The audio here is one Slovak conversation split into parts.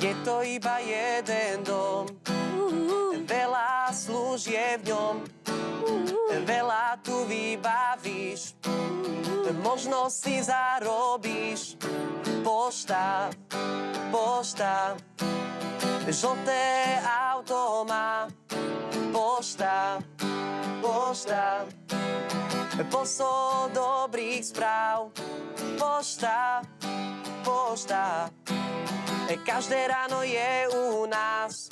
Je to iba jeden dom, veľa služieb v ňom, veľa tu vybavíš, možno si zarobíš. Pošta, pošta, žlté auto má. Pošta, pošta, posol dobrých správ. Pošta, pošta, každé ráno je u nás.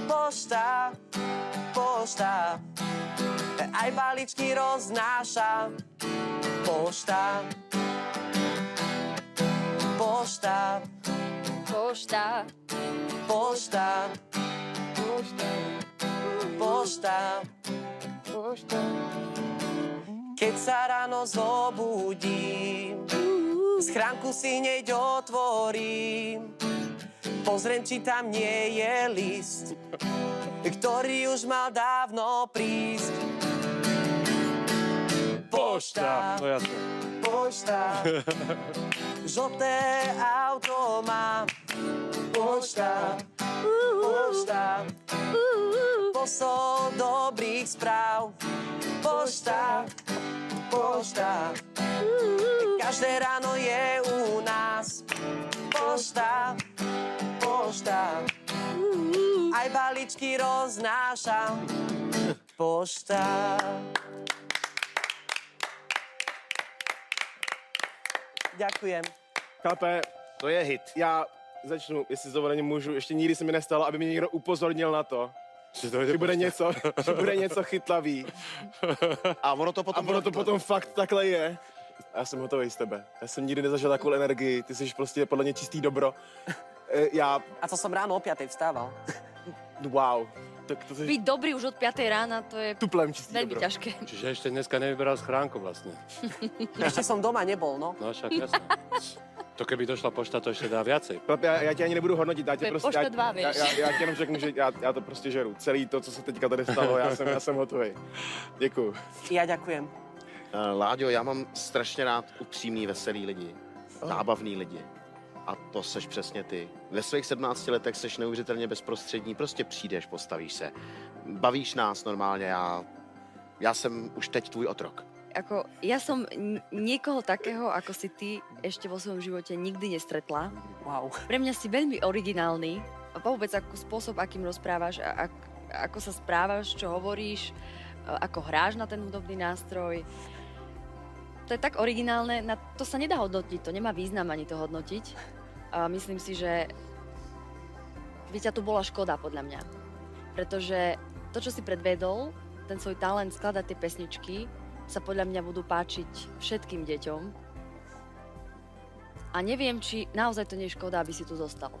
Pošta, pošta, aj balíčky roznáša. Pošta, pošta, Pošta, pošta, pošta, pošta. pošta. Keď sa ráno zobudím, schránku si hneď otvorím. Pozriem, či tam nie je list, ktorý už mal dávno prísť. Pošta, No jasne. pošta, žlté auto má. Pošta, pošta, posol dobrých správ. Pošta, pošta, každé ráno je u nás. Pošta, pošta, aj balíčky roznáša. Pošta. Ďakujem. Chlape, To je hit. já začnu, jestli s dovolením můžu. Ještě nikdy se mi nestalo, aby mě někdo upozornil na to, že bude něco chytlavý. A ono to A potom... ono to potom fakt takhle je. Já jsem hotový z tebe. Já jsem nikdy nezažil takovou energii. Ty jsi prostě podle mě čistý dobro. Já, A to som ráno o 5:00 vstával. wow. Tak to jsi Byť dobrý už od 5 rána, to je tuplem čistý veľmi dobro. ťažké. Čiže ešte dneska nevyberal schránku vlastne. Ešte som doma nebol, no. No však jasné. To keby došla pošta, to ešte dá viacej. Chlape, já tě ani nebudu hodnotit, já To tě je prostě, pošta dva, vieš. já ti jenom řeknu, že já to prostě žeru. Celý to, co se teďka tady stalo, já jsem hotový. Děkuju. Ja ďakujem. Láďo, já mám strašně rád upřímný, veselý lidi. Zábavný lidi. A to seš přesně ty. Ve svých 17 letech seš neuvěřitelně bezprostřední, prostě přijdeš, postavíš se. Bavíš nás normálně, já jsem už teď tvůj otrok. Ako, ja som niekoho takého, ako si ty, ešte vo svojom živote nikdy nestretla. Wow. Pre mňa si veľmi originálny. A vôbec ako spôsob, akým rozprávaš, ako sa správaš, čo hovoríš, ako hráš na ten hudobný nástroj. To je tak originálne, na to sa nedá hodnotiť, to nemá význam ani to hodnotiť. A myslím si, že by ťa tu bola škoda, podľa mňa. Pretože to, čo si predvedol, ten svoj talent skladať tie pesničky, sa podľa mňa budú páčiť všetkým deťom. A neviem, či naozaj to nie je škoda, aby si tu zostal.